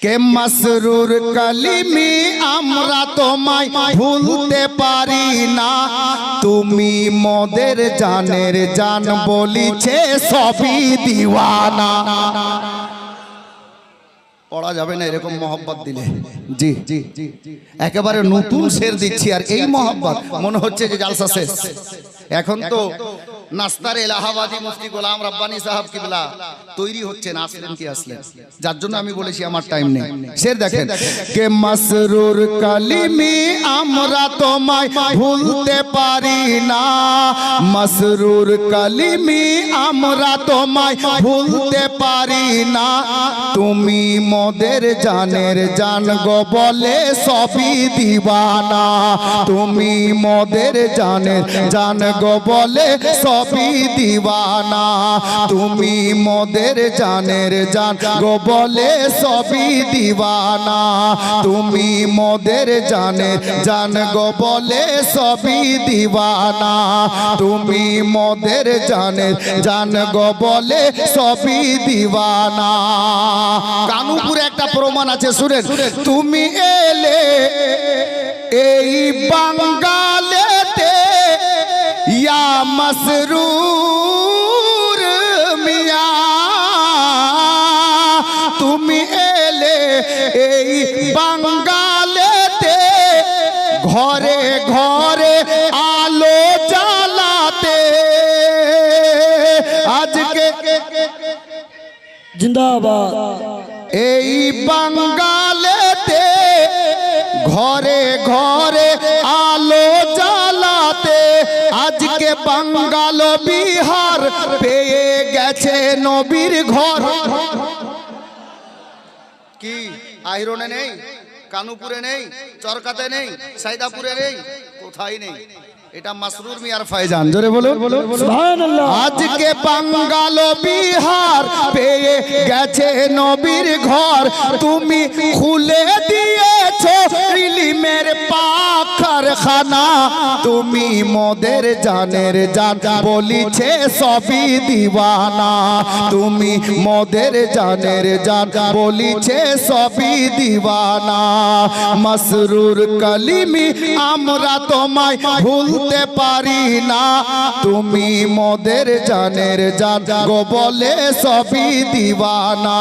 কে মাসরুর কালিমি আমরা তোমায় ভুলতে পারি না, তুমি মোদের জানের জান বলিছে সবই দিওয়ানা। পড়া যাবে না এরকম মোহব্বত দিলে। জি জি একেবারে নতুন শের দিচ্ছি, আর এই মোহব্বত মনে হচ্ছে যে জালসা শেষ। এখন তো নাস্তার এলাহাবাদী মুফতি গোলাম রব্বানী সাহেব কিবলা তৈরি হচ্ছে না, আসলেন কি আসলেন, যার জন্য আমি বলেছি আমার টাইম নেই। শের দেখেন, কে মাসরুর কালিমি আমরা তোমায় ভুলতে পারি না, মাসরুর কালিমি আমরা তোমায় ভুলতে পারি না, তুমি মোদের জানের জান গো বলে সবই দিওয়ানা, তুমি মোদের জানের জান গো বলে সবই দিওয়ানা, তুমি মোদের জানের জান গো বলে সবই দিওয়ানা, তুমি মোদের জানের জান গো বলে সবই দিওয়ানা, তুমি মোদের জানের জান গো বলে সবই দিওয়ানা। কানুপুরে একটা প্রমাণ আছে, শুনেন। তুমি এলে এই বাঙ্গালেতে ইয়া মাসরুর মিয়া, তুমি এলে এই বাঙ্গালেতে ঘরে ঘরে আলো জ্বালাতে, আজকে জিন্দাবাদ। এই বাঙ্গালেতে ঘরে ঘরে আলো জ্বালাতে, আজকে বাঙ্গাল বিহার পেয়ে গেছে নবীর ঘর। কি আইরনে নেই, কানুপুরে নেই, চরকাতে নেই, সাইদাপুরে নেই, কোথায় নেই? এটা মাসরুর মিয়ার ফায়জান, জোরে বলুন সুবহানাল্লাহ। আজকে বাঙ্গাল বিহার পেয়ে গেছে নবীর ঘর, তুমি খুলে দিয়েছো ইলমের পাখারখানা, তুমি মোদের জানের জান বলিছে সবই দিওয়ানা, তুমি মোদের জানের জান বলিছে সবই দিওয়ানা, মাসরুর কালিমি আমরা তোমায় ভুলতে পারি না, তুমি মোদের জানের জান গো বলে সবই দিওয়ানা,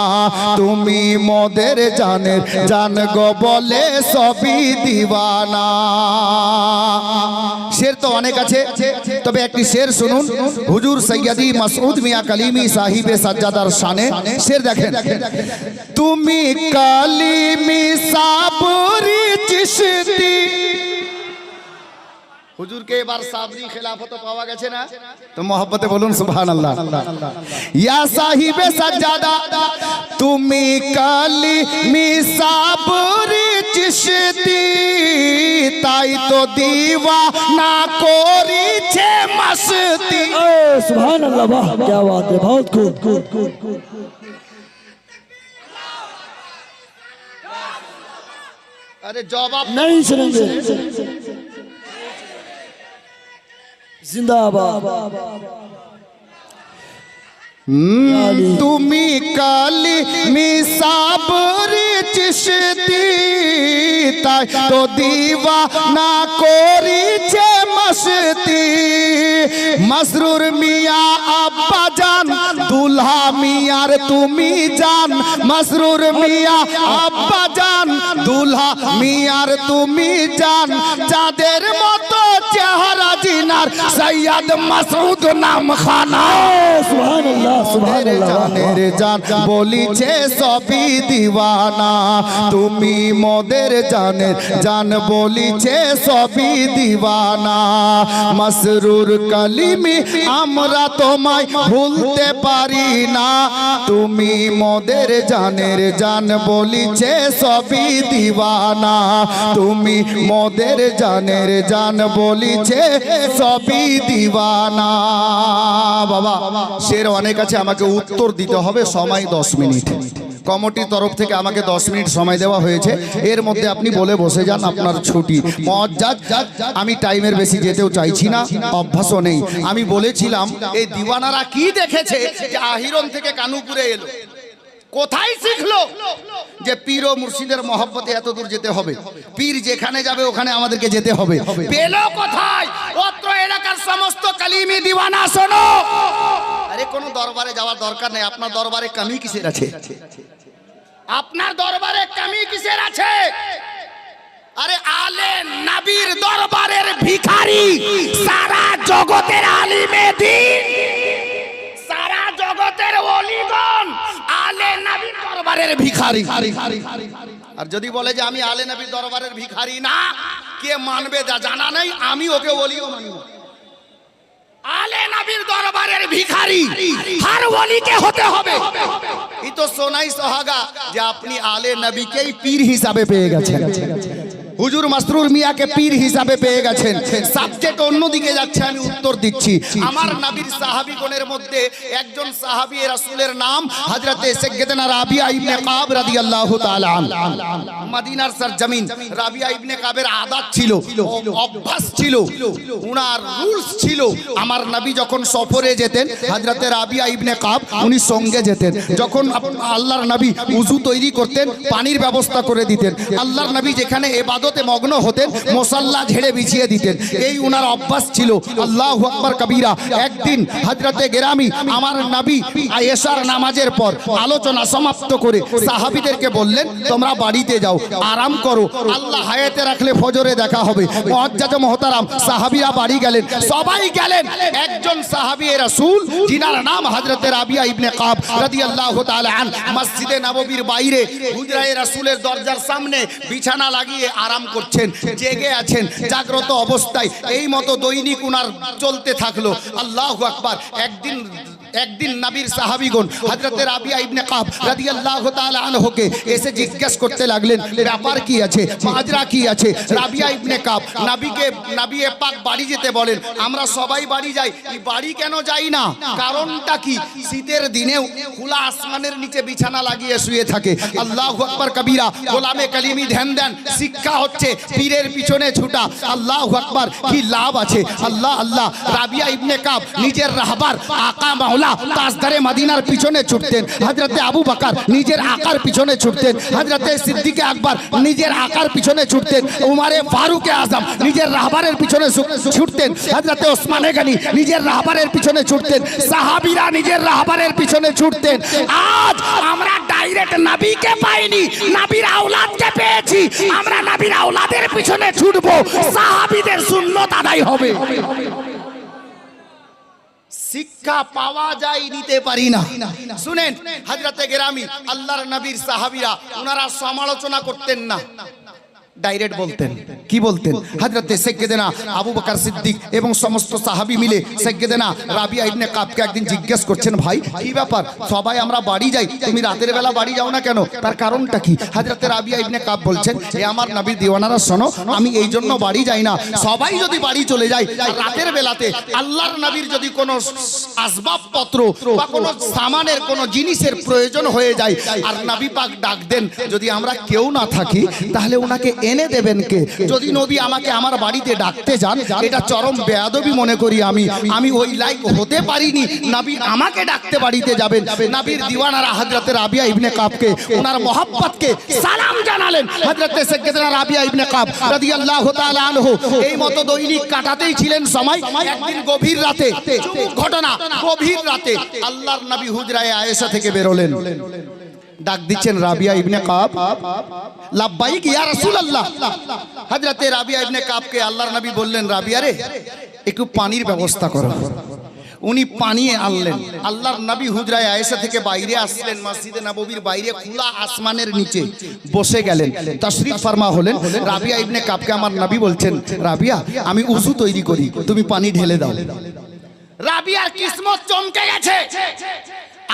তুমি মোদের জানের জান গো বলে সবই দিওয়ানা। শের তো অনেক আছে, তবে একটি শের শুনুন হুজুর সৈয়দি মাসউদ মিয়া কালিমি সাহিবে সাজ্জাদার শানে। শের দেখেন, তুমি কালিমি সাবরি চিশতি, হুজুর কে এবার সাবরি খেলাফত পাওয়া গেছে না, তো মোহব্বতে বলুন সুবহানাল্লাহ। ইয়া সাহিবে সাজ্জাদা তুমি কালিমি সাবরি চিশতি, তাই তো দিওয়ানা করিছে মস্তি। সুবহানাল্লাহ, वाह क्या बात है, बहुत खूब। अरे जवाब नहीं सुनेंगे। जिंदाबाद। তুমি কালিমি সাবরি চিশতি, তাই তো দিওয়ানা করিছে মস্তি, মাসরুর মিয়া আব্বা জান দুলহা মিয়ার তুমি জান, মাসরুর মিয়া আব্বা জান দুলহা মিয়ার তুমি জান, যাদের মতো চেহারা জিনার সৈয়দ মাসউদ নাম খানা। সুবহানাল্লাহ, সুবহানাল্লাহ। জানের জান বলিছে সবই দিওয়ানা, তুমি মোদের জানের জান বলিছে সবই দিওয়ানা, মাসরুর কালিমি আমরা তোমায় ভুলতে পারি না, তুমি মোদের জানের জান বলিছে সবই দিওয়ানা, তুমি মোদের জানের জান বলিছে সবই দিওয়ানা। বাবা শের অনেক আছে, আমাকে উত্তর দিতে হবে, সময় 10 মিনিট। কমিটির তরফ থেকে আমাকে 10 মিনিট সময় দেওয়া হয়েছে, এর মধ্যে আপনি বলে বসে যান, আপনার ছুটি মজ্জাদ। আমি টাইমের বেশি যেতেও চাইছি না, অভ্যাসও নেই। আমি বলেছিলাম এই দিওয়ানারা কি দেখেছে যে আহিরন থেকে কানুপুরে এলো, কোথায় শিখলো? ও মুর্শিদের মহব্বতে এত দূর যেতে হবে, পীর যেখানে যাবে ওখানে আমাদেরকে যেতে হবে। পেলো কোথায়? অত্র এলাকার সমস্ত কালিমি দিওয়ানা শোনো, আরে কোনো দরবারে যাওয়ার দরকার নেই। আপনার দরবারে কামি কিসের আছে? আপনার দরবারে কামি কিসের আছে? আরে আলে নবীর দরবারের ভিখারি সারা জগতের আলিমে দ্বীন, সারা জগতের ওলিগণ আলে নবীর দরবারের ভিখারি। আর যদি বলে যে আমি আলে নবীর দরবারের ভিখারি না, কে মানবে যা জানা নেই, আমি ওকে ওলিও মানব। আলে নবীর দরবারের ভিখারি হর ওলিকে হতে হবে। এই তো সোনাই সোহাগা যে আপনি আলে নবীকেই পীর হিসাবে পেয়ে গেছেন, হুজুর মাসরুর মিয়াকে পীর হিসাবে পেয়ে গেছেন। সাবজেক্ট অন্যদিকে যাচ্ছে, আমি উত্তর দিচ্ছি। আমার নবীর সাহাবীগণের মধ্যে একজন সাহাবী রাসূলের নাম হযরতে সাইয়্যিদানা রাবিয়া ইবনে কাব রাদিয়াল্লাহু তাআলা আনহু। মদিনার সরজমিন রাবিয়া ইবনে কাবের আদত ছিল, অভ্যাস ছিল, উনার রুলস ছিল। আমার নবী যখন সফরে যেতেন হযরতে রাবিয়া ইবনে কাব উনি সঙ্গে যেতেন। যখন আল্লাহর নবী উযু তৈরি করতেন, পানির ব্যবস্থা করে দিতেন। আল্লাহর নবী যেখানে ইবাদতে মগ্ন হতেন মুসাল্লা ঝেড়ে বিছিয়ে দিতেন। এই উনার অভ্যাস ছিল। আল্লাহু আকবার কবীরা। একদিন হযরতে গেরামি আমার নবী এশার নামাজের পর আলোচনা সমাপ্ত করে সাহাবীদেরকে বললেন, তোমরা বাড়িতে যাও, আরাম করো, আল্লাহ হায়াতে রাখলে ফজরে দেখা হবে। মুআজ্জাজ মুহতারাম সাহাবীরা বাড়ি গেলেন, সবাই গেলেন। একজন সাহাবী রাসূল যিনার নাম হযরতে রাবিয়া ইবনে কাব রাদিয়াল্লাহু তাআলা আন মসজিদে নববীর বাইরে হুজরায়ে রাসূলের দরজার সামনে বিছানা লাগিয়ে আরাম করছেন, জেগে আছেন, জাগ্রত অবস্থায়। এই মতো দৈনিক উনার চলতে থাকলো। আল্লাহু আকবার। একদিন নবীর সাহাবীগণ হযরতে রাবিয়া ইবনে কাব রাদিয়াল্লাহু তাআলা আনহুকে এসে জিজ্ঞেস করতে লাগলেন, ব্যাপার কি আছে, মাজরা কি আছে? রাবিয়া ইবনে কাব নবী পাক বাড়ি যেতে বলেন। আমরা সবাই বাড়ি যাই, এই বাড়ি কেন যাই না? কারণটা কি? শীতের দিনেও খোলা আসমানের নিচে বিছানা লাগিয়ে শুয়ে থাকে। আল্লাহু আকবার কবীরা। গোলামে কালিমি ধ্যান দেন, শিক্ষা হচ্ছে পীরের পিছনে ছুটা। আল্লাহু আকবার। কি লাভ আছে? আল্লাহ আল্লাহ। রাবিয়া ইবনে কাব নিজের রাহবার আকা মাওলা তাজদারে মদিনার পিছনে ছুটতেন। হযরতে আবু বকর নিজের আকার পিছনে ছুটতেন। হযরতে সিদ্দিক আকবর নিজের আকার পিছনে ছুটতেন। উমরে ফারুক আজম নিজের রাহবারের পিছনে ছুটতেন। হযরতে ওসমানে গনি নিজের রাহবারের পিছনে ছুটতেন। সাহাবীরা নিজের রাহবারের পিছনে ছুটতেন। আজ আমরা ডাইরেক্ট নবীকে পাইনি, নবীর আওলাদকে পেয়েছি। আমরা নবীর আওলাদের পিছনে ছুটবো, সাহাবীদের সুন্নাত আদায় হবে। শিক্ষা পাওয়া যায়, নিতে পারি না। শুনেন, হযরতে গেরামি আল্লাহর নবীর সাহাবীরা ওনারা সমালোচনা করতেন না, ডাইরেক্ট বলতেন। কি বলতেন? হযরতে সাইয়্যিদানা আবু বকর সিদ্দিক এবং সমস্ত সাহাবী মিলে সাইয়্যিদানা রাবিয়া ইবনে কাবকে একদিন জিজ্ঞেস করছেন, ভাই কি ব্যাপার, সবাই আমরা বাড়ি যাই, তুমি রাতের বেলা বাড়ি যাও না কেন? তার কারণটা কি? হযরতে রাবিয়া ইবনে কাব বলছেন, এ আমার নবীর দিওয়ানারা শোনো, আমি এই জন্য বাড়ি যাই না, সবাই যদি বাড়ি চলে যায় রাতের বেলাতে আল্লাহর নবীর যদি কোনো আসবাবপত্র বা কোনো সামানের কোনো জিনিসের প্রয়োজন হয়ে যায় আর নবী পাক ডাক দেন, যদি আমরা কেউ না থাকি তাহলে ওনাকে এনে দেবেন কে? যদি নবী আমাকে আমার বাড়িতে ডাকতে যান, এটা চরম বেয়াদবি মনে করি আমি ওই লাইক হতে পারিনি। নবী আমাকে ডাকতে বাড়িতে যাবেন। নবীর দিওয়ানারা হযরতে রাবিয়া ইবনে কাবকে ওনার মহব্বতকে সালাম জানালেন। হযরতে সাইয়্যিদানা রাবিয়া ইবনে কাব রাদিয়াল্লাহু তাআলা আনহু এই মতো দৈনিক কাটাতেই ছিলেন সময়। একদিন গভীর রাতে, ঘটনা গভীর রাতে আল্লাহর নবী হুজরায়ে আয়েশা থেকে বেরোলেন। ডাক দিচ্ছেন রাবিয়া ইবনে কাব, লাব্বাইক ইয়া রাসূলুল্লাহ। হযরতে রাবিয়া ইবনে কাবকে আল্লাহর নবী বললেন, রাবিয়া রে, একটু পানির ব্যবস্থা করো। উনি পানি আনলেন। আল্লাহর নবী হুজরায়ে আয়েশা থেকে বাইরে আসলেন, মসজিদে নববীর বাইরে খোলা আসমানের নিচে বসে গেলেন, তাশরীফ ফরমা হলেন। রাবিয়া ইবনে কাবকে আমার নবী বলছেন, রাবিয়া আমি উযু তৈরি করি, তুমি পানি ঢেলে দাও। রাবিয়ার কিসমত চমকে গেছে।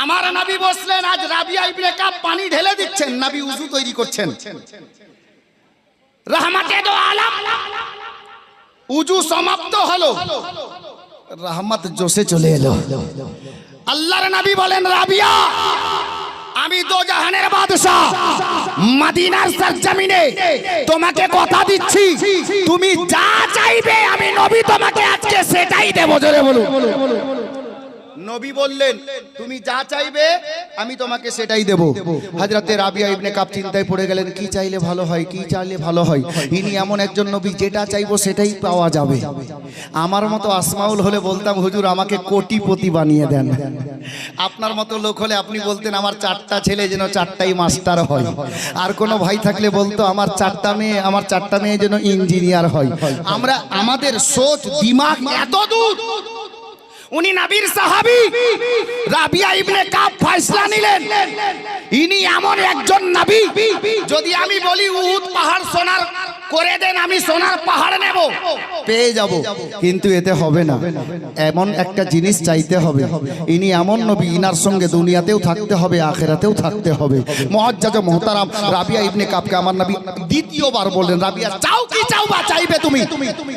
আমার নবী বসলেন, আজ রাবিয়া ইবনে কাব পানি ঢেলে দিচ্ছেন, নবী উযু তৈরি করছেন। রহমতে দো আলম উযু সমাপ্ত হলো, রহমত জোশে চলে এলো। আল্লাহর নবী বলেন, রাবিয়া আমি দো জাহানের বাদশা মদিনার সরজমিনে তোমাকে কথা দিচ্ছি, তুমি যা চাইবে আমি নবী তোমাকে আজকে সেটাই দেব। জোরে বলুন। নবী বললেন তুমি যা চাইবে আমি তোমাকে সেটাই দেব। হযরতে রাবিয়া ইবনে কাব চিন্তায় পড়ে গেলেন, কি চাইলে ভালো হয়, কি চাইলে ভালো হয়। ইনি এমন একজন নবী যেটা চাইবো সেটাই পাওয়া যাবে। আমার মতো আসমাউল হলে বলতাম হুজুর আমাকে কোটিপতি বানিয়ে দেন। আপনার মতো লোক হলে আপনি বলতেন আমার 4টা ছেলে যেন 4টাই মাস্টার হয়। আর কোনো ভাই থাকলে বলতো আমার 4টা মেয়ে যেন ইঞ্জিনিয়ার হয়। আমরা আমাদের সোচ দিমাগ এত দূর। উনি নবীর সাহাবী রাবিয়া ইবনে কাব ফয়সালা নিলেন, ইনি এমন একজন নবী যদি আমি বলি উহুদ পাহাড় সোনার করে দেন আমি সোনার পাহাড় নেব, পেয়ে যাব, কিন্তু এতে হবে না। এমন একটা জিনিস চাইতে হবে, ইনি এমন নবী ইনার সঙ্গে দুনিয়াতেও থাকতে হবে আখিরাতেও থাকতে হবে। মুআজ্জাজ মুহতারাম রাবিয়া ইবনে কাবকে আমার নবী দ্বিতীয়বার বললেন, রাবিয়া চাও কি চাও বা চাইবে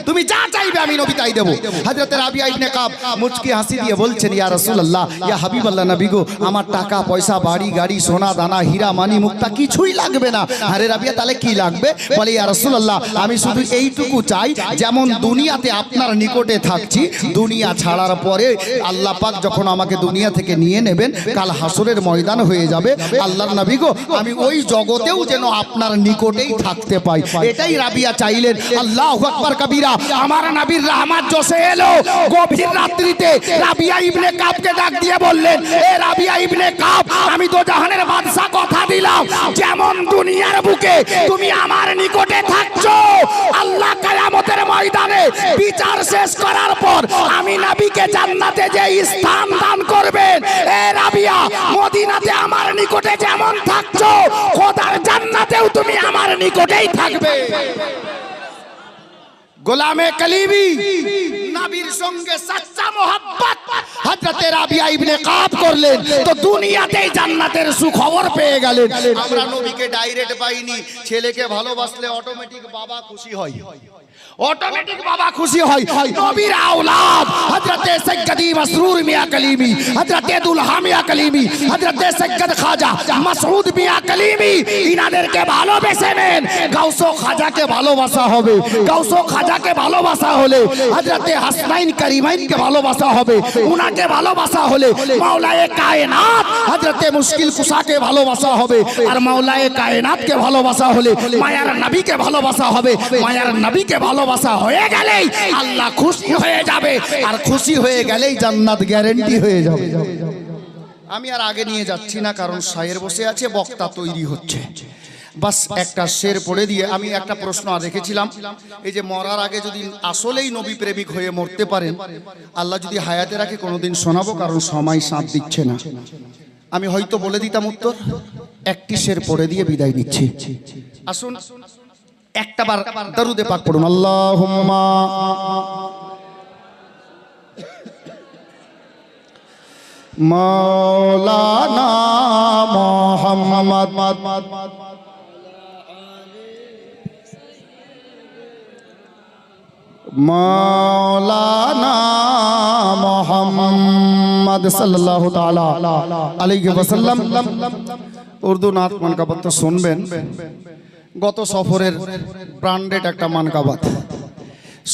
তুমি যা চাইবে আমি নবী তাই দেব। হযরত রাবিয়া ইবনে কাব মুচকি হাসি দিয়ে বলছেন, ইয়া রাসূলুল্লাহ ইয়া হাবিবাল্লাহ নবী গো, আমার টাকা পয়সা বাড়ি গাড়ি সোনা দানা হীরা মানি মুক্তা কিছুই লাগবে না। আরে রাবিয়া তাহলে কি লাগবে? বলে ইয়া রাসূলুল্লাহ আমি শুধু এইটুকু চাই, যেমন দুনিয়াতে আপনার নিকটে থাকছি, দুনিয়া ছাড়ার পরে আল্লাহ পাক যখন আমাকে দুনিয়া থেকে নিয়ে নেবেন, কাল হাসরের ময়দান হয়ে যাবে, আল্লাহর নবী গো আমি ওই জগতেও যেন আপনার নিকটেই থাকতে পাই। এটাই রাবিয়া চাইলেন। আল্লাহু আকবার কবীরা। আমার নবীর রহমত জোশে এলো। গভীর রাত্রিতে রাবিয়া ইবনে কাবকে ডাক দিয়ে বললেন, এ রাবিয়া ইবনে কাব, আমি তো জাহানের বাদশা কথা দিলাম, যেমন দুনিয়ার বুকে তুমি আমার নিকটে থাকছো, আল্লাহ কিয়ামতের ময়দানে বিচার শেষ করার পর আমি নবীকে জান্নাতে যে স্থান দান করবেন, এ রাবিয়া মদিনাতে আমার নিকটে যেমন থাকছো, খোদার জান্নাতেও তুমি আমার নিকটেই থাকবে। গোলামে কলিবি নবীর সঙ্গে সচ্চা মোহাব্বত হযরতে রাবিয়া ইবনে কাব করলেন, তো দুনিয়াতেই জান্নাতের সুখবর পেয়ে গেলেন। আমরা নবীকে ডাইরেক্ট পাইনি, ছেলেকে ভালোবাসলে অটোমেটিক বাবা খুশি হয়, অটোমেটিক বাবা খুশি হয়। নবীর আওলাদ হযরতে সৈয়দি মাসরুর মিয়া কলিমি, হযরতে দুলহা মিয়া কলিমি, হযরতে সৈয়দ খাজা মাসউদ মিয়া কলিমি, ইনাদেরকে ভালোবেসে নেন। গাউসো খাজাকে ভালোবাসা হবে, গাউসো খাজাকে ভালোবাসা হলে হযরতে হাসনাইন করিমাইনকে ভালোবাসা হবে, উনাকে ভালোবাসা হলে মাওলায়ে কায়নাত হযরতে মুশকিল কুশাকে ভালোবাসা হবে, আর মাওলায়ে কায়নাতকে ভালোবাসা হলে মায়ার নবীকে ভালোবাসা হবে। মায়ার নবীকে ভালোবাসা হয়ে গেলেই আল্লাহ খুশি হয়ে যাবে, আর খুশি হয়ে গেলেই জান্নাত গ্যারান্টি হয়ে যাবে। আমি আর আগে নিয়ে যাচ্ছি না, কারণ শায়ের বসে আছে, বক্তা তৈরি হচ্ছে। বাস একটা শের পড়ে দিয়ে আমি একটা প্রশ্ন রেখেছিলাম, এই যে মরার আগে যদি আসলেই নবী প্রেমিক হয়ে মরতে পারেন, আল্লাহ যদি হায়াতে রাখে কোনোদিন শোনাবো, কারণ সময় সাথ দিচ্ছে না। আমি হয়তো বলে দিতাম উত্তর, একটি শের পড়ে দিয়ে বিদায় নিচ্ছি। আসুন একটাবার দরুদে পাক পড়ুন। আল্লাহুম্মা মাওলানা মুহাম্মদ মাওলানা মুহাম্মদ সাল্লাল্লাহু তাআলা আলাইহি ওয়াসাল্লাম। উর্দু নাত মানকাবাত তো শুনবেন। গত সফরের ব্র্যান্ডেড একটা মানকাবাত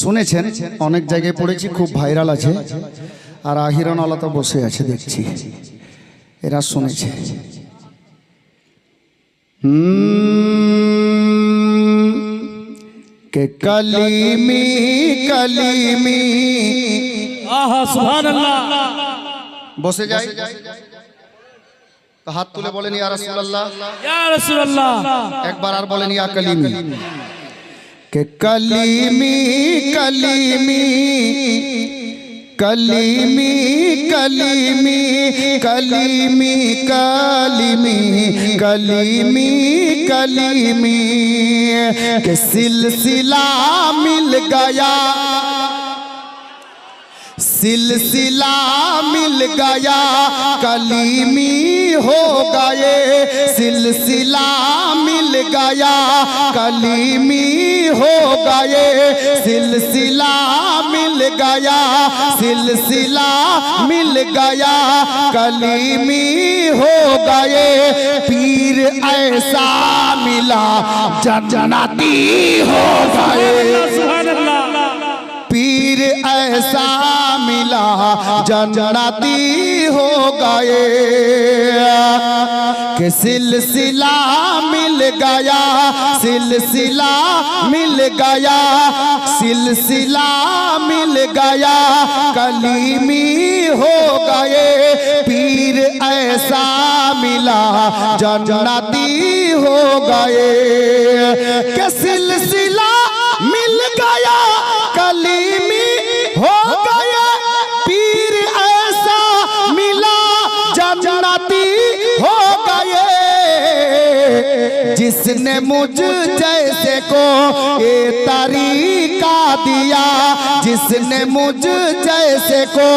শুনেছেন, অনেক জায়গায় পড়েছি, খুব ভাইরাল আছে। আর আহিরানওয়ালা তো বসে আছে দেখছি, এরা শুনেছে। কে কলিমি কলিমি, আহা সুবহানাল্লাহ। বসে যাই তো হাত তুলে বলেন ইয়া রাসূলুল্লাহ, ইয়া রাসূলুল্লাহ। একবার আর বলেন ইয়া কলিমি। কে কলিমি কলিমি কলিমি কলিমি কলিমি কলিমি কলিমি কলিমি কে সিলসিলা মিল গয়া, सिलसिला मिल गया कलीमी हो गए, सिलसिला मिल गया कलीमी हो गए, सिलसिला मिल गया, सिलसिला मिल गया कलीमी हो गए, पीर ऐसा मिला जन्नती हो गए, पीर ऐसा मिला जन्नती हो गए कि सिलसिला मिल गया, सिलसिला मिल गया, सिलसिला मिल गया, कलीमी हो गए। पीर ऐसा मिला जन्नती हो गए कि सिलसिला मिल गया, कलीमी हो गए। पीर ऐसा मिला जन्नती हो गए। जिसने मुझ जैसे को ये तरीका दिया, जिसने मुझ जैसे को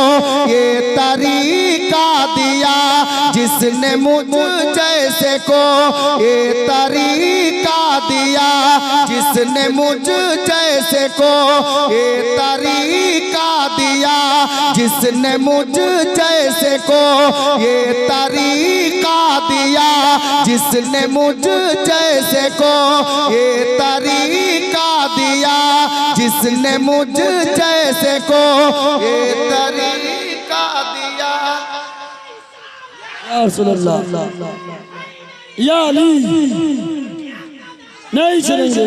ये तरीका दिया, जिसने मुझ जैसे को ये तरीका दिया, जिसने मुझ जैसे को ये तरीका दिया, जिसने मुझ जैसे को ये तरीका दिया, जिसने मुझ जैसे को ये तरीका दिया, जिसने मुझ जैसे को ये तरीका दिया। या रसूल अल्लाह, या अली, नहीं छोड़ेंगे,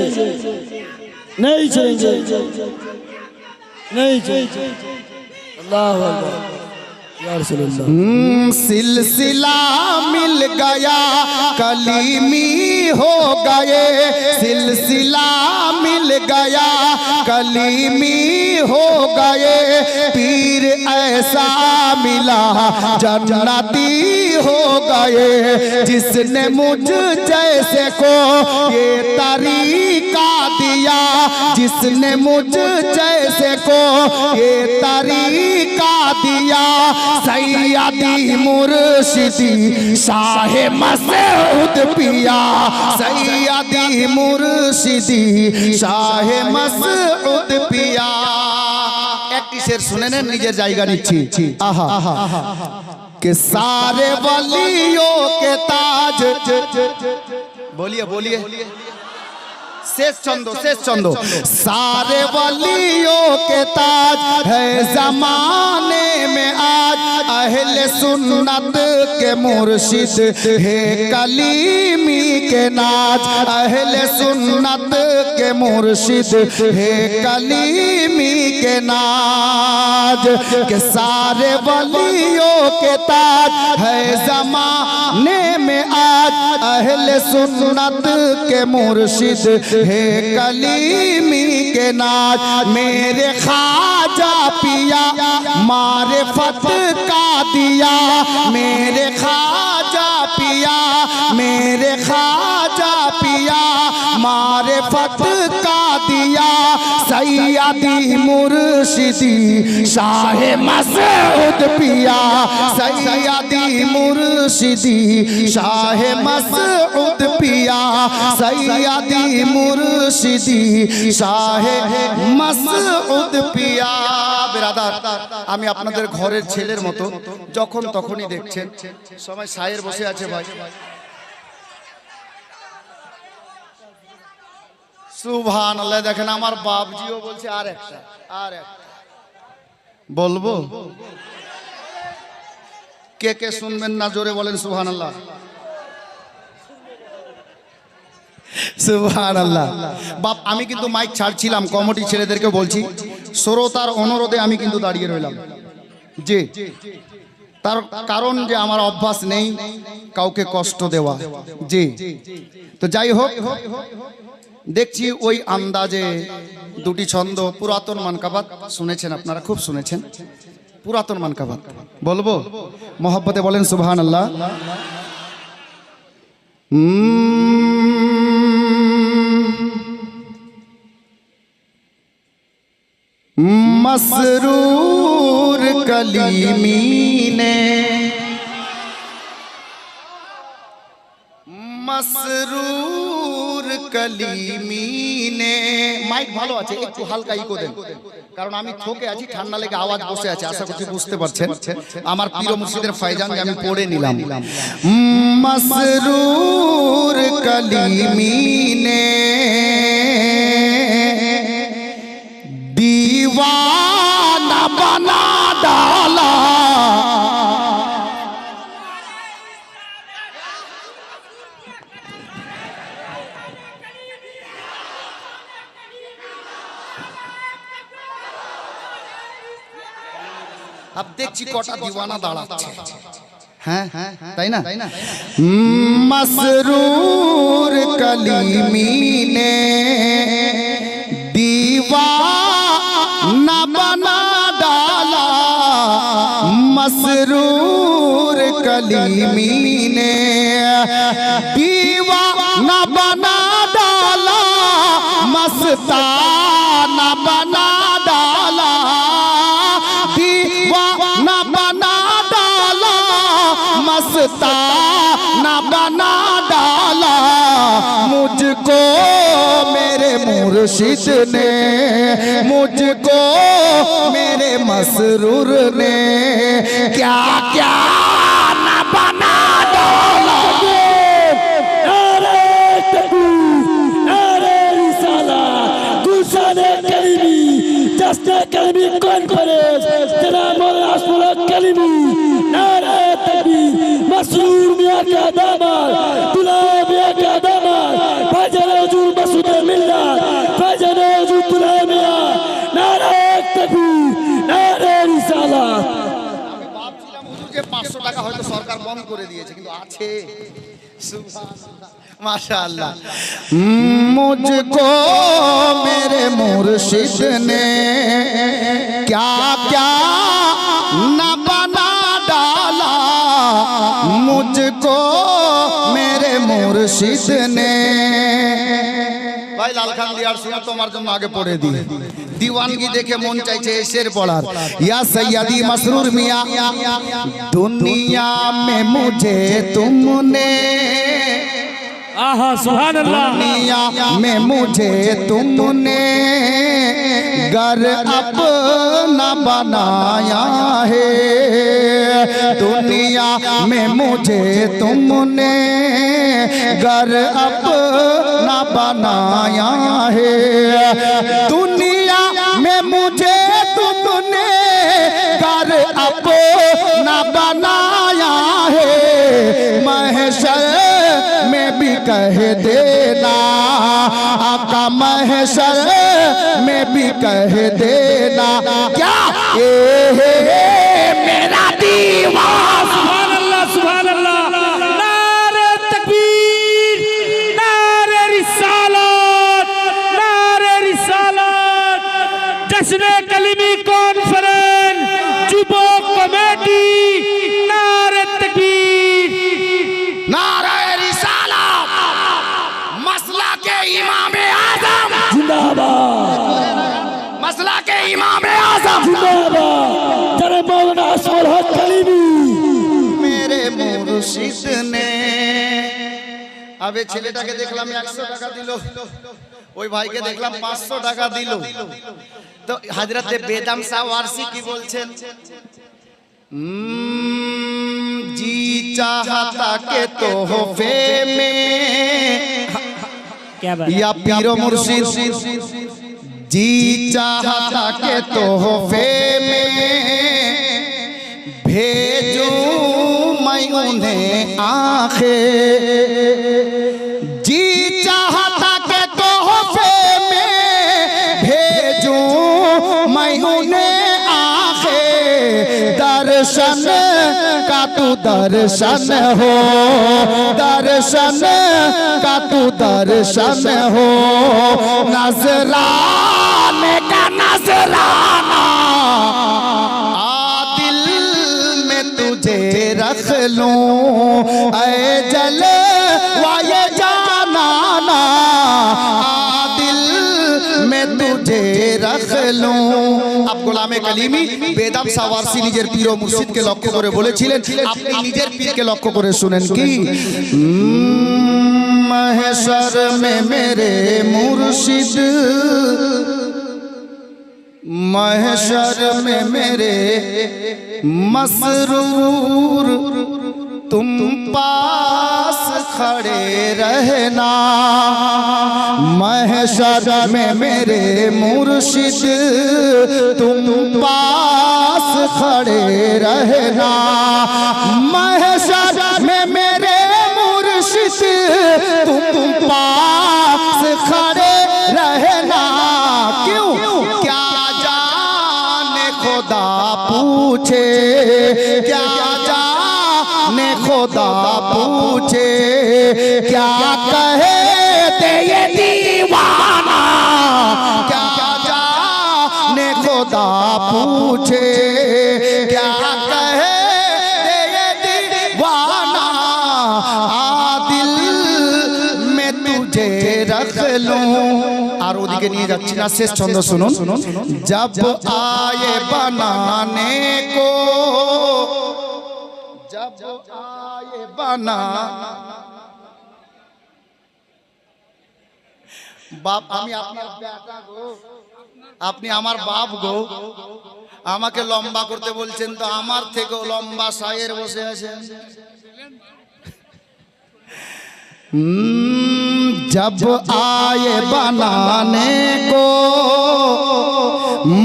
नहीं छोड़ेंगे, नहीं छोड़ेंगे। अल्लाह अकबर, या रसूल अल्लाह। सिलसिला मिल गया, कलीमी हो गए, सिलसिला मिल गया, कलीमी हो गए। पीर ऐसा मिला जन्नती हो गए। जिसने मुझ जैसे को ये तरीका दिया, जिसने मुझ जैसे को ये तरीका दिया, सैयदी मुर्शिदी शाह मसऊद पिया, सैयदी मुर्शिदी शाह मसऊद पिया। একটি শের শুনে নেন, নিজের জায়গা নিচ্ছি। আহা कि सारे वलियों के ताज, बोलिए बोलिए, शेष चंदो, शेष चंदो। सारे वलियों के ताज है जमाने में आज, अहले सुन्नत के मुर्शिद है कलीमी के नाज, अहले सुन्नत के मुर्शिद है कलीमी के नाज। के सारे वलियों के ताज है जमाने में आज, अहले सुन्नत के मुर्शिद है कलीमी के नाज। मेरे ख्वाजा पिया मारिफत का दिया, मेरे ख्वाजा पिया, मेरे ख्वाजा पिया मारिफत का दिया। सैयदी मुर्शिदी शाह मसऊद पिया, सैयदी मुर्शिदी शाह मसऊद पिया, सैयदी मुर्शिदी শাহ মাসউদ পিয়া। বিরাদার, আমি আপনাদের ঘরের ছেলের মতো, যখন তখনই দেখছেন সবাই শায়ের বসে আছে ভাই। সুবহানাল্লাহ। দেখেন আমার বাপজিও বলছে আর একটা, আর একটা বলবো। কে কে শুনবেন না জোরে বলেন সুবহানাল্লাহ। সুবহানাল্লাহ। বাপ, আমি কিন্তু মাইক ছাড়ছিলাম, কমিটি ছেলেদেরকে বলছি, শ্রোতার অনুরোধে আমি কিন্তু দাঁড়িয়ে রইলাম। জি, তার কারণ যে আমার অভ্যাস নেই কাউকে কষ্ট দেওয়া। জি, তো যাই হোক, দেখছি ওই আন্দাজে দুটি ছন্দ, পুরাতন মানকাবাত শুনেছেন আপনারা, খুব শুনেছেন পুরাতন মানকাবাত। বলবো মহব্বতে বলেন সুবহানাল্লাহ। मसरूर कलीमी ने, मसरूर कलीमी ने। মাইক ভালো আছে, একটু হালকা ইকো দেন, কারণ আমি থকে আছি, ঠান্ডা লেগে আওয়াজ বসে আছে। আশা করছি বুঝতে পারছেন। আমার প্রিয় মুর্শিদের ফয়জান আমি পড়ে নিলাম। মসরুর কলিমি নে दीवार अब देखছি কটা দিওয়ানা দাঁড়াচ্ছে হ্যাঁ তাই না মসরুর কলিমি নে दीवाना बना डाला मसरूर कलीमी ने दीवाना बना डाला मस्ताना बना डाला दीवाना बना डाला मस्ताना बना डाला मुझको मेरे मुर्शिद ने मुझको मेरे मसरूर ने क्या क्या न बना डाला नारे तकबीर नारे रिसाला गुलशाने कलीमी जश्न कलीमी कॉन्फ्रेंस जनाब मौलाना अशफाक कलीमी नारे तकबीर मसरूर मियां का दामाद दुल्हा मियां का दामाद भाईजान हुजूर मसूद मिल्लत भाईजान हुजूर दुल्हा मियां नारे तकबीर नारे रिसालत আমি ভাবছিলাম হুজুর যে 500 টাকা হয়তো সরকার বন্ধ করে দিয়েছে কিন্তু আছে माशाअल्लाह मुझको मेरे मुर्शिद ने क्या क्या न बना डाला मुझको मेरे मुर्शिद ने भाई लाल खान दियार सुनो তোমার জন্য আগে পড়ে দি दीवानगी देखे मन चाइছে शेर पढ़ार या सैयदी मसरूर मियां दुनिया में मुझे तुमने आहा सुभान अल्लाह दुनिया में मुझे तुमने घर अपना बनाया है दुनिया में मुझे तुमने घर अपना बनाया है दुनिया में मुझे तुमने घर अपना बनाया है महशर में भी कह देना आका महशर में भी कह देना क्या ये है मेरा दीवाना सुभान अल्लाह नारे तकबीर नारे रिसालत जश्न कलीमी कॉन्फ्रेंस जुबोक कमेटी नारे तकबीर नारे रिसालत मसला के इमाम आजम जिंदाबाद मसला के इमाम आजम जिंदाबाद जनाब मौलाना अशफाक कलीमी मेरे मुर्शिद ने আবে ছেলেটাকে দেখলাম 100 টাকা দিল ওই ভাইকে দেখলাম 500 টাকা দিল তো হযরতে বেদম শাহ ওয়ারসি কি বলছেন जी चाहता के तोहफे में क्या बात या पीरो मुर्शिद जी चाहता के तोहफे में भेजूं मैं उन्हें आंखें जी चाहता के तोहफे में भेजूं मैं उन्हें दर्शन का तू दर्शन हो दर्शन का तू दर्शन हो नजराने का नजराना दिल में तुझे रख लूं ऐ जल वाये जाना दिल में तुझे रख लूं अब গোলামে কালিমি বেদম শাহ ওয়ারসি নিজের পীর ও মুর্শিদকে লক্ষ্য করে বলেছিলেন আপনি নিজের পীরকে লক্ষ্য করে শুনেন কি महशर में मेरे मुर्शिद महशर में मेरे मसरूर तुम पास खड़े रहना महशर में मेरे मुर्शिद तुम पास खड़े रहना महशर में मेरे मुर्शिद तुम पास खड़े रहना क्यों क्या जाने खुदा पूछे कहे दे ये दीवाना, क्या जाने खुदा पूछे, क्या कहे दे ये दीवाना, दिल में तुझे रख लूं। আর ওদিকে নিয়ে যাচ্ছি না, শেষ ছন্দ শুনুন। जब आए बनाने को, जब आए बना, বাপ আমি আপনার বেটা গো, আপনি আমার বাপ গো, আমাকে লম্বা করতে বলছেন তো আমার থেকেও লম্বা শায়ের বসে আছেন। जब आए बनाने को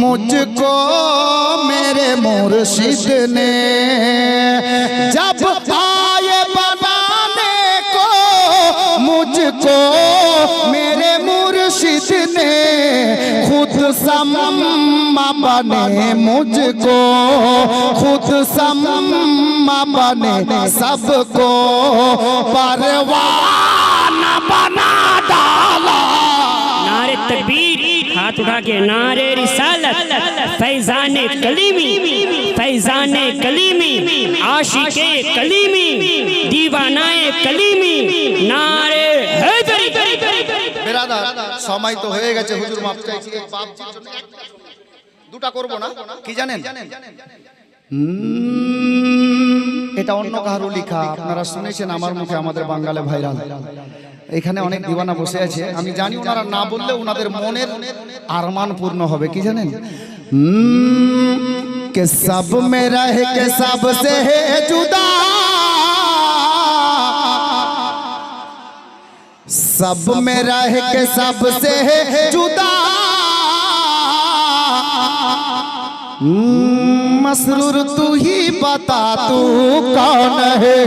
मुझको मेरे मुर्शिद ने, जब आए बनाने को मुझको मेरे मुर्शिद ने, खुद सम्मा बने मुझको, खुद सम्मा बने सबको परवाना बना डाला। नारे तकबीर, हाथ उठा के नारे रिसालत, फैजाने कलीमी, फैजाने कलीमी, आशिके कलीमी, दीवानाए कलीमी, नारे हैदरी। বেরাদার সময় তো হয়ে গেছে, হুজুর মাফ চাইছি। এই বাপজির জন্য দুটা করব না, কি জানেন? এটা অন্য কারো লেখা, আপনারা শুনেছেন আমার মুখে, আমাদের বাঙালি ভাইরাল। এখানে অনেক দিওয়ানা বসে আছে, আমি জানি ওনারা না বললে ওনাদের মনের আরমান পূর্ণ হবে। কি জানেন? কে সব মে রহে কে সব সে জুদা, सब में रह के सबसे जुदा, मसरूर तू ही बता तू कौन है,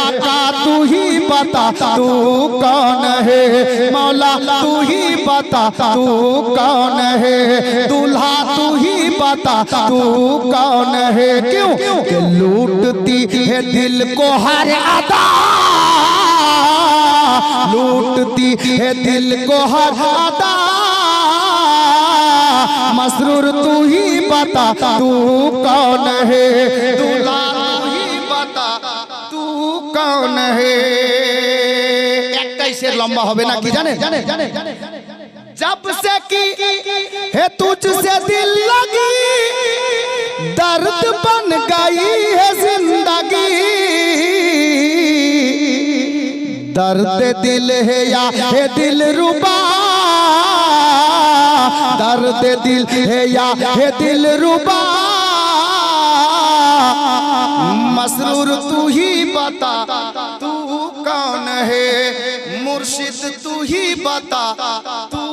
आका तू ही बता तू कौन है, मौला तू ही बता तू कौन है, दूल्हा तू ही बता तू कौन है। क्यों कि लूटती है दिल को हर अदा, लूटती है दिल को हर अदा, मसरूर तू ही बता तू कौन है, दूल्हा तू ही बता तू कौन है। একটাই শের লম্বা হবে না, কি জানেন? जब से की है तुझसे दिल लगी, दर्द बन गई है जिंदगी, दर्द दिल है या है दिल रुबा, दर्द दिल है या है दिल रुबा, मसरूर तू ही बता तू कौन है, मुर्शिद तू ही बता तू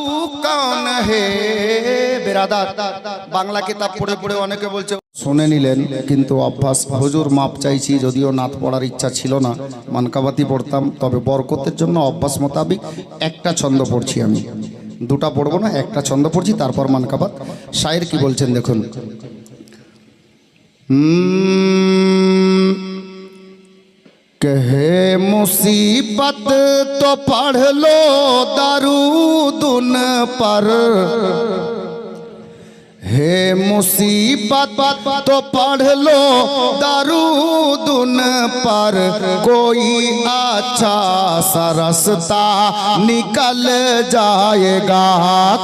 कौन है। बेरादार বাংলা কিতাব পড়ে পড়ে অনেকে বলছে শুনে নিলেন, কিন্তু অভ্যাস, হুজুর মাপ চাইছি, যদিও নাত পড়ার ইচ্ছা ছিল না, মানকাবাতি পড়তাম, তবে বরকতের জন্য অভ্যাস মোতাবেক একটা ছন্দ পড়ছি আমি, দুটা পড়বো না, একটা ছন্দ পড়ছি, তারপর মানকাবাত। শায়ের কি বলছেন দেখুন। कहे मुसीबत तो पढ़ लो दरूद उन पर, हे मुसीबत तो पढ़ लो दरूद उन पर, कोई अच्छा सा रास्ता निकल जाएगा,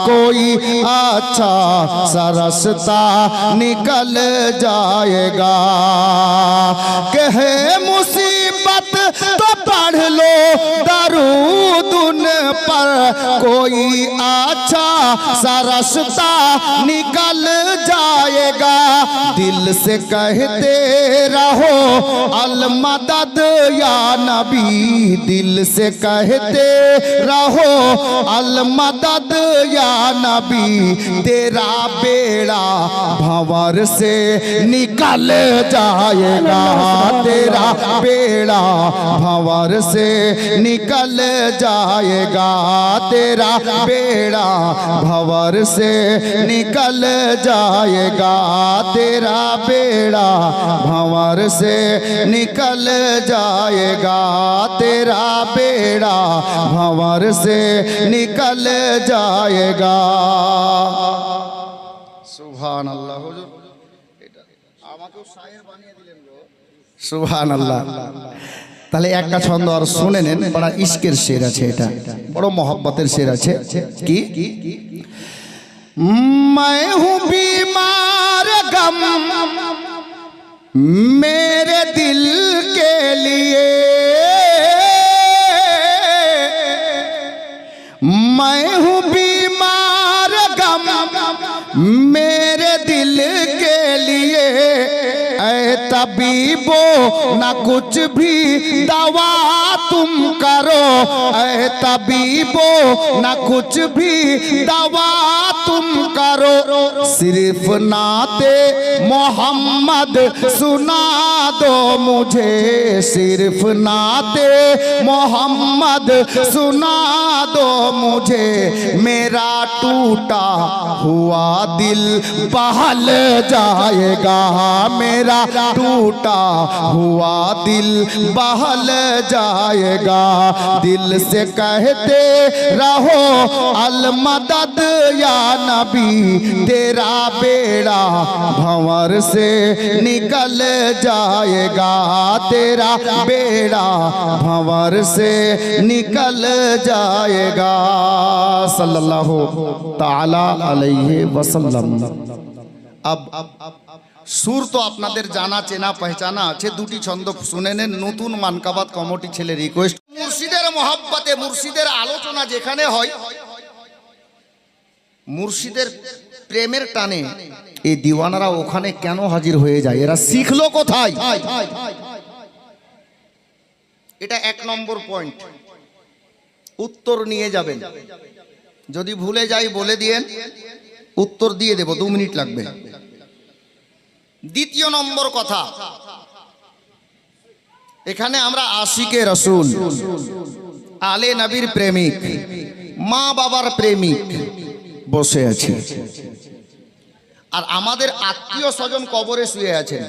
कोई अच्छा सा रास्ता निकल जाएगा। कहे मुसीबत तो पढ़ लो दरूद उन पर, कोई अच्छा सा रास्ता निकल जाएगा। दिल से कहते रहो अल मदद या नबी, दिल से कहते रहो अल मदद या नबी, तेरा बेड़ा भंवर से निकल जाएगा, तेरा बेड़ा भंवर से निकल जाएगा, तेरा बेड़ा भंवर से निकल जाएगा, तेरा बेड़ा भंवर से निकल जाएगा, तेरा बेड़ा भंवर से निकल जाएगा। सुभान अल्लाह। हुजूर এটা আমাকেও শায়ের বানিয়ে দিলেন গো। সুবহান আল্লাহ। তাহলে একটা ছন্দ আর শুনে নেন, বড় ইশকের শের আছে, এটা বড় মোহব্বতের শের আছে। কি? मैं हूँ बीमार गम मेरे दिल के लिए, मैं हूँ बीमार गम मेरे दिल के लिए, ऐ तबीबो न कुछ भी दवा तुम करो, ऐ तबीबो न कुछ भी दवा तुम करो, सिर्फ नाते मोहम्मद सुना दो मुझे, सिर्फ नाते मोहम्मद सुना दो मुझे, मेरा टूटा हुआ दिल बहल जाएगा, मेरा टूटा हुआ दिल बहल जाएगा, दिल से कहते रहो अल मदद या नबी, तेरा बेड़ा भंवर से निकल जाएगा, तेरा बेड़ा भंवर से निकल जाएगा। सल्लल्लाहु ताला अलैहि वसल्लम। अब সুর তো আপনাদের জানা চেনা পহচানা আছে, দুটি ছন্দ শুনে নেন। নতুন মানকাবাত কমিটি ছেলে রিকোয়েস্ট, মুর্শিদের মহব্বতে মুর্শিদের আলোচনা যেখানে হয়, মুর্শিদের প্রেমের টানে এই দিওয়ানারা ওখানে কেন হাজির হয়ে যায়? এরা শিখলো কোথায়? এটা 1 নম্বর পয়েন্ট, উত্তর নিয়ে যাবেন। যদি ভুলে যাই বলে দিয়েন, উত্তর দিয়ে দেব, 2 মিনিট লাগবে। দ্বিতীয় নম্বর কথা, এখানে আমরা আশিকে রসুল, আলে নবীর প্রেমিক, মা বাবার প্রেমিক বসে আছি, আর আমাদের আত্মীয় স্বজন কবরে শুয়ে আছেন।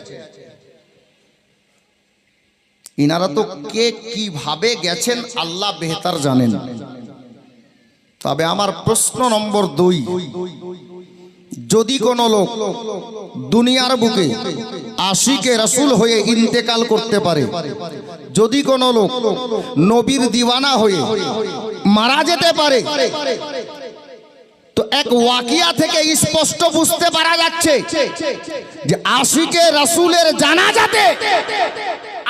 ইনারা তো কে কিভাবে গেছেন আল্লাহ বেহতার জানেন। তবে আমার প্রশ্ন নম্বর 2, যদি কোনো লোক দুনিয়ার বুকে আশিকে রাসূল হয়ে ইন্তেকাল করতে পারে, যদি কোনো লোক নবীর দিওয়ানা হয়ে মারা যেতে পারে, তো এক ওয়াকিয়া থেকে স্পষ্ট বুঝতে পারা যাচ্ছে যে আশিকে রাসূলের জানাজাতে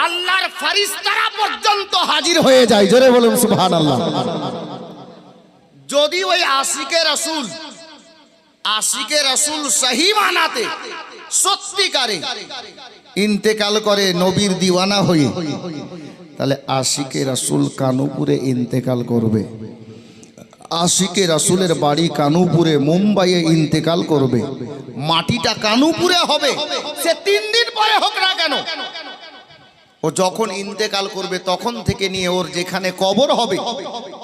আল্লাহর ফেরেশতারা পর্যন্ত হাজির হয়ে যায়। জোরে বলুন সুবহানাল্লাহ। যদি ওই আশিকে রাসূল সহি মানাতে সত্যিকারে ইন্তেকাল করে নবীর দিওয়ানা হয়ে, তাহলে আশিকে রাসূল কানুপুরে ইন্তেকাল করবে, আশিকে রাসূলের বাড়ি কানুপুরে, মুম্বাইয়ে ইন্তেকাল করবে, মাটিটা কানুপুরে হবে, সে 3 দিন পরে হোক না কেন। ও যখন ইন্তেকাল করবে তখন থেকে নিয়ে ওর যেখানে কবর হবে,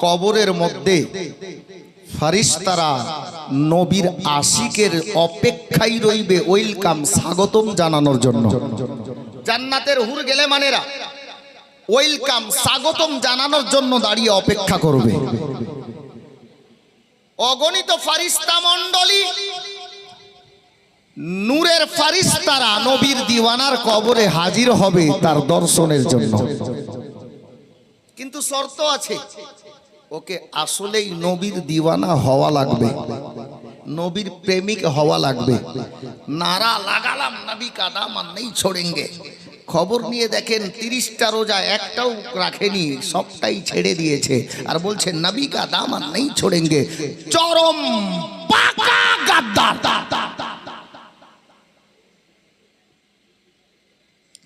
কবরের মধ্যে ফেরেশতারা নবীর আশিকের অপেক্ষায় রইবে, ওয়েলকাম, স্বাগতম জানানোর জন্য। জান্নাতের হুর গেলে মানেরা ওয়েলকাম, স্বাগতম জানানোর জন্য দাঁড়িয়ে অপেক্ষা করবে। অগণিত ফেরেশতা মণ্ডলী, নূরের ফেরেশতারা নবীর দিওয়ানার কবরে হাজির হবে তার দর্শনের জন্য। কিন্তু শর্ত আছে, ওকে আসলেই নবীর দিওয়ানা হওয়া লাগবে, নবীর প্রেমিক হওয়া লাগবে। নারা লাগালাম নবী কা দামান নেই ছোড়েঙ্গে, খবর নিয়ে দেখেন 30টা রোজা একটাও রাখেনি, সবটাই ছেড়ে দিয়েছে, আর বলছে নবী কা দামান নেই ছোড়েঙ্গে। চরম পাকা গাদ্দার।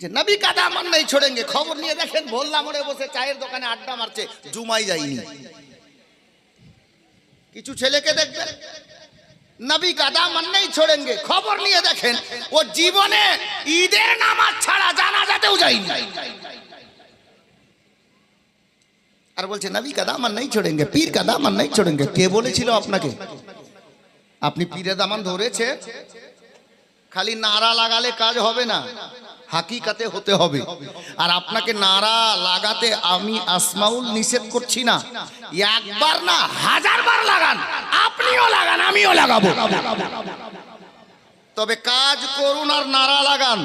যে নবী কা দামান নেই ছোড়েঙ্গে, খবর নিয়ে দেখেন ভোল্লা মোড়ে বসে চায়ের দোকানে আড্ডা মারছে, জুমাই যায়নি। কিছু ছেলেকে দেখবেন নবী কা দামান নেই ছোড়েঙ্গে, খবর নিয়ে দেখেন ও জীবনে ঈদের নামাজ ছাড়া জানাজাতেও যায়নি, আর বলছে নবী কা দামান নেই ছোড়েঙ্গে, পীর কা দামান নেই ছোড়েঙ্গে। কে বলেছিল আপনাকে? আপনি পীরের দামান ধরেছে? খালি নারা লাগালে কাজ হবে না, হাকিকাতে হতে হবে। আর আপনাকে নারা লাগাতে আমি আসমাউল নিষেধ করছি না, একবার না 1000 বার লাগান, আপনিও লাগান আমিও লাগাবো, তবে কাজ করুন আর নারা লাগান।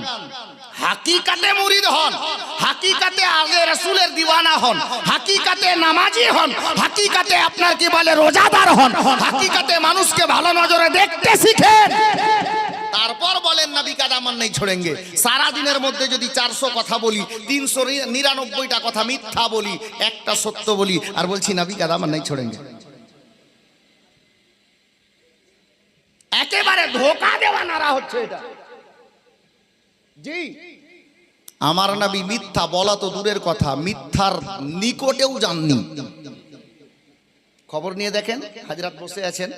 হাকিকাতে মুরিদ হন, হাকিকাতে আগে রাসূলের দিওয়ানা হন, হাকিকাতে নামাজি হন, হাকিকাতে আপনার কি বলে রোজাদার হন, হাকিকাতে মানুষকে ভালো নজরে দেখতে শিখেন, তারপর বলেন নবী কা দামান নেই ছোড়েঙ্গে। সারা দিনের মধ্যে যদি 400 কথা বলি, 399টা কথা মিথ্যা বলি, একটা সত্য বলি, আর বলছি নবী কা দামান নেই ছোড়েঙ্গে, একেবারে ধোঁকা দেওয়া নারা হচ্ছে এটা। জি, আমার নবী মিথ্যা বলা তো দূরের কথা, মিথ্যার নিকটেও যাননি। খবর নিয়ে দেখেন, হাজরাত বসে আছেন,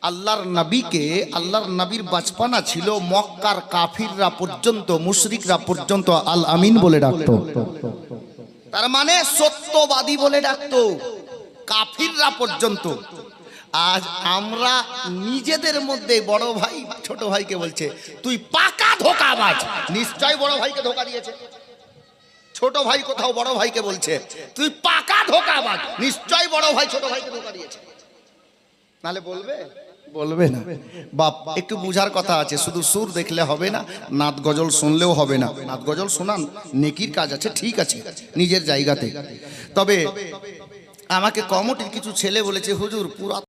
আল্লাহর নবীকে, আল্লাহর নবীর বাচপানা ছিল মক্কার কাফিররা পর্যন্ত, মুশরিকরা পর্যন্ত আল আমিন বলে ডাকতো, তার মানে সত্যবাদী বলে ডাকতো, কাফিররা পর্যন্ত। আজ আমরা নিজেদের মধ্যে বড় ভাই ছোট ভাইকে বলছে তুই পাকা ধোঁকাবাজ, নিশ্চয় বড় ভাইকে ধোঁকা দিয়েছে। ছোট ভাই কোথাও বড় ভাইকে বলছে তুই পাকা ধোঁকাবাজ, নিশ্চয় বড় ভাই ছোট ভাইকে ধোঁকা দিয়েছে, নালে বলবে? বলবে না। বাপ, একটু বুঝার কথা আছে, শুধু সুর দেখলে হবে না, নাত গজল শুনলেও হবে না। নাত গজল শোনান, নেকির কাজ আছে, ঠিক আছে নিজের জায়গাতে। তবে আমাকে কমিটির কিছু ছেলে বলেছে হুজুর পুরা